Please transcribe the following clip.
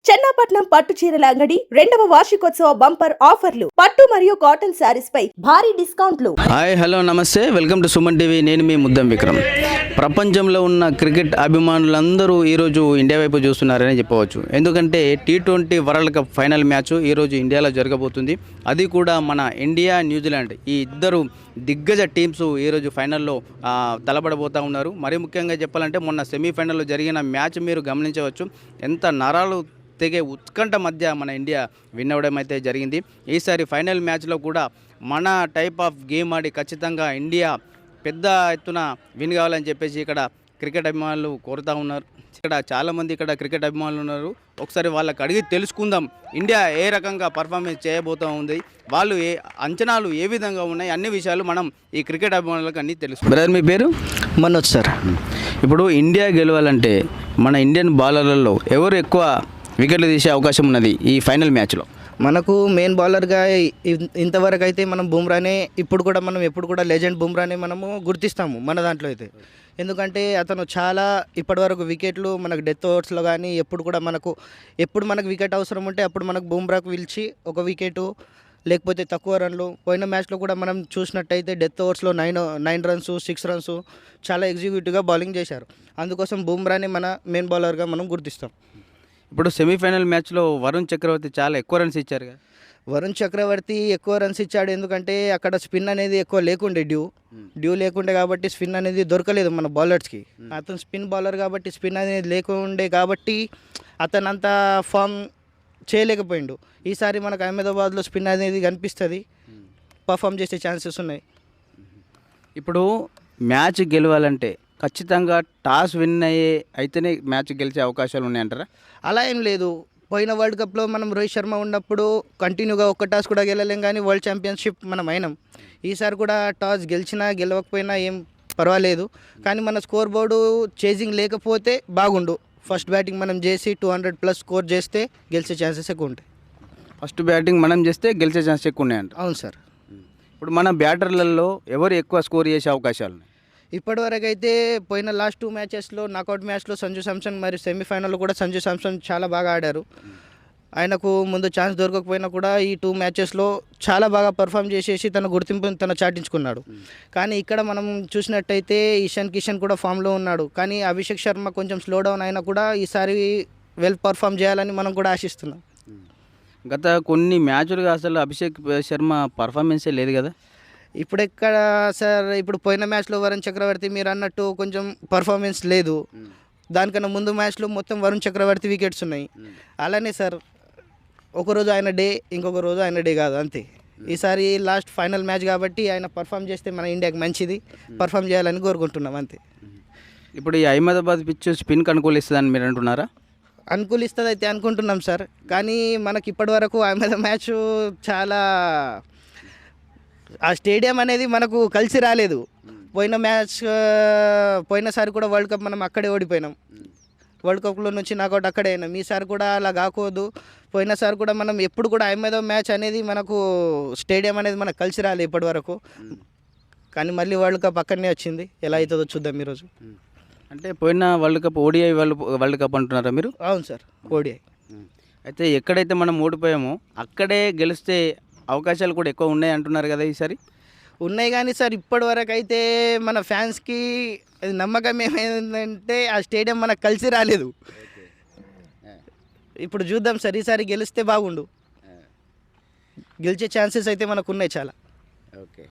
చెన్నాపట్నం పట్టు చీరల అంగడి 2వ వార్షికోత్సవ బంపర్ ఆఫర్లు పట్టు మరియు కాటన్ శారీస్ పై భారీ డిస్కౌంట్లు. హాయ్ హలో నమస్తే, వెల్కమ్ టు సుమన్ టీవీ. నేను మీ ముద్దం విక్రమ్. ప్రపంచంలో ఉన్న క్రికెట్ అభిమానులందరూ ఈరోజు ఇండియా వైపు చూస్తున్నారని చెప్పవచ్చు. ఎందుకంటే T20 world cup final match ఈరోజు ఇండియాలో జరగబోతుంది. అది కూడా మన ఇండియా న్యూజిలాండ్ ఈ ఇద్దరు దిగ్గజ టీమ్స్ ఈరోజు ఫైనల్లో తలపడబోతూ ఉన్నారు. మరి ముఖ్యంగా చెప్పాలంటే మొన్న సెమీఫైనల్లో జరిగిన మ్యాచ్ మీరు గమనించవచ్చు. ఎంత నరాలు తెగే ఉత్కంఠ మధ్య మన ఇండియా విన్ అవ్వడం అయితే జరిగింది. ఈసారి ఫైనల్ మ్యాచ్లో కూడా మన టైప్ ఆఫ్ గేమ్ ఆడి ఖచ్చితంగా ఇండియా పెద్ద ఎత్తున విన్ కావాలని చెప్పేసి ఇక్కడ క్రికెట్ అభిమానులు కోరుతూ ఉన్నారు. ఇక్కడ చాలామంది ఇక్కడ క్రికెట్ అభిమానులు ఉన్నారు. ఒకసారి వాళ్ళకి అడిగి తెలుసుకుందాం ఇండియా ఏ రకంగా పర్ఫార్మెన్స్ చేయబోతూ ఉంది, వాళ్ళు అంచనాలు ఏ విధంగా ఉన్నాయి, అన్ని విషయాలు మనం ఈ క్రికెట్ అభిమానులకు అన్నీ తెలుసు. బ్రదర్, మీ పేరు? మనోజ్ సార్. ఇప్పుడు ఇండియా గెలవాలంటే మన ఇండియన్ బౌలర్లలో ఎవరు ఎక్కువ వికెట్లు తీసే అవకాశం ఉన్నది ఈ ఫైనల్ మ్యాచ్లో? మనకు మెయిన్ బౌలర్గా ఇంతవరకు అయితే మనం బుమ్రానే ఎప్పుడు కూడా లెజెండ్ బుమ్రానే మనము గుర్తిస్తాము మన దాంట్లో అయితే. ఎందుకంటే అతను చాలా ఇప్పటివరకు వికెట్లు మనకు డెత్ ఓవర్స్లో కానీ ఎప్పుడు మనకు వికెట్ అవసరం ఉంటే అప్పుడు మనకు బుమ్రాకు పిలిచి ఒక వికెటు లేకపోతే తక్కువ రన్లు. పోయిన మ్యాచ్లో కూడా మనం చూసినట్టయితే డెత్ ఓవర్స్లో 9 రన్స్ 6 రన్స్ చాలా ఎగ్జిక్యూటివ్గా బౌలింగ్ చేశారు. అందుకోసం బుమ్రానే మన మెయిన్ బౌలర్గా మనం గుర్తిస్తాం. ఇప్పుడు సెమీఫైనల్ మ్యాచ్లో వరుణ్ చక్రవర్తి చాలా ఎక్కువ రన్స్ ఇచ్చారు కదా. వరుణ్ చక్రవర్తి ఎక్కువ రన్స్ ఇచ్చాడు, ఎందుకంటే అక్కడ స్పిన్ అనేది ఎక్కువ లేకుండే, డ్యూ లేకుండే కాబట్టి స్పిన్ అనేది దొరకలేదు మన బౌలర్స్కి. అతను స్పిన్ బౌలర్ కాబట్టి స్పిన్ అనేది లేకుండే కాబట్టి అతను అంత ఫామ్ చేయలేకపోయిండు. ఈసారి మనకు అహ్మదాబాద్లో స్పిన్ అనేది కనిపిస్తుంది, పర్ఫామ్ చేసే ఛాన్సెస్ ఉన్నాయి. ఇప్పుడు మ్యాచ్ గెలవాలంటే ఖచ్చితంగా టాస్ విన్ అయితేనే మ్యాచ్ గెలిచే అవకాశాలు ఉన్నాయంటారా? అలా ఏం లేదు. పోయిన వరల్డ్ కప్లో మనం రోహిత్ శర్మ ఉన్నప్పుడు కంటిన్యూగా ఒక్క టాస్ కూడా గెలలేం, కానీ వరల్డ్ ఛాంపియన్షిప్ మనం అయినాం. ఈసారి కూడా టాస్ గెలిచినా గెలవకపోయినా ఏం పర్వాలేదు, కానీ మన స్కోర్ బోర్డు చేజింగ్ లేకపోతే బాగుండు. ఫస్ట్ బ్యాటింగ్ మనం చేసి 200+ స్కోర్ చేస్తే గెలిచే ఛాన్సెస్ ఎక్కువ ఉంటాయి. ఫస్ట్ బ్యాటింగ్ మనం చేస్తే గెలిచే ఛాన్సెస్ ఎక్కువ ఉన్నాయంట. అవును సార్. ఇప్పుడు మన బ్యాటర్లలో ఎవరు ఎక్కువ స్కోర్ చేసే అవకాశాలు ఉన్నాయి? ఇప్పటివరకు అయితే పోయిన లాస్ట్ 2 మ్యాచెస్లో నాకౌట్ మ్యాచ్లో సంజు శాంసన్ మరియు సెమీఫైనల్లో కూడా సంజు శాంసన్ చాలా బాగా ఆడారు. ఆయనకు ముందు ఛాన్స్ దొరకకపోయినా కూడా ఈ 2 మ్యాచెస్లో చాలా బాగా పర్ఫామ్ చేసేసి తన గుర్తింపును తను చాటించుకున్నాడు. కానీ ఇక్కడ మనం చూసినట్టయితే ఇషాన్ కిషన్ కూడా ఫామ్లో ఉన్నాడు, కానీ అభిషేక్ శర్మ కొంచెం స్లో డౌన్ అయినా కూడా ఈసారి వెల్ పర్ఫామ్ చేయాలని మనం కూడా ఆశిస్తున్నాం. గత కొన్ని మ్యాచ్లుగా అసలు అభిషేక్ శర్మ పర్ఫార్మెన్సే లేదు కదా. ఇప్పుడు ఎక్కడ సార్, ఇప్పుడు పోయిన మ్యాచ్లో వరుణ్ చక్రవర్తి మీరు అన్నట్టు కొంచెం పర్ఫార్మెన్స్ లేదు. దానికన్నా ముందు మ్యాచ్లో మొత్తం వరుణ్ చక్రవర్తి వికెట్స్ ఉన్నాయి. అలానే సార్, ఒకరోజు ఆయన డే, ఇంకొక రోజు ఆయన డే కాదు, అంతే. ఈసారి లాస్ట్ ఫైనల్ మ్యాచ్ కాబట్టి ఆయన పర్ఫామ్ చేస్తే మన ఇండియాకి మంచిది, పర్ఫామ్ చేయాలని కోరుకుంటున్నాం, అంతే. ఇప్పుడు ఈ అహ్మదాబాద్ పిచ్ స్పిన్కి అనుకూలిస్తుందని మీరు అంటున్నారా? అనుకూలిస్తుంది అయితే అనుకుంటున్నాం సార్, కానీ మనకి ఇప్పటి వరకు అహ్మదాబాద్ మ్యాచ్ చాలా ఆ స్టేడియం అనేది మనకు కలిసి రాలేదు. పోయినసారి కూడా వరల్డ్ కప్ మనం అక్కడే ఓడిపోయినాం. వరల్డ్ కప్లో నుంచి నాకౌట్ అక్కడే అయినాం. ఈసారి కూడా అలా కాకూడదు. పోయినసారి కూడా మనం ఎప్పుడు కూడా అహ్మదాబాద్ మ్యాచ్ అనేది మనకు స్టేడియం అనేది మనకు కలిసి రాలేదు ఇప్పటి వరకు, కానీ మళ్ళీ వరల్డ్ కప్ అక్కడనే వచ్చింది. ఎలా అవుతుందో చూద్దాం ఈరోజు. అంటే పోయిన world cup ODI world cup అంటున్నారా మీరు? అవును సార్, ఓడిఐ. అయితే ఎక్కడైతే మనం ఓడిపోయామో అక్కడే గెలిస్తే అవకాశాలు కూడా ఎక్కువ ఉన్నాయి అంటున్నారు కదా ఈసారి? ఉన్నాయి, కానీ సార్ ఇప్పటి వరకు అయితే మన ఫ్యాన్స్కి నమ్మకం ఏమైందంటే ఆ స్టేడియం మనకు కలిసి రాలేదు. ఇప్పుడు చూద్దాం సార్, ఈసారి గెలిస్తే బాగుండు. గెలిచే ఛాన్సెస్ అయితే మనకు ఉన్నాయి చాలా. ఓకే.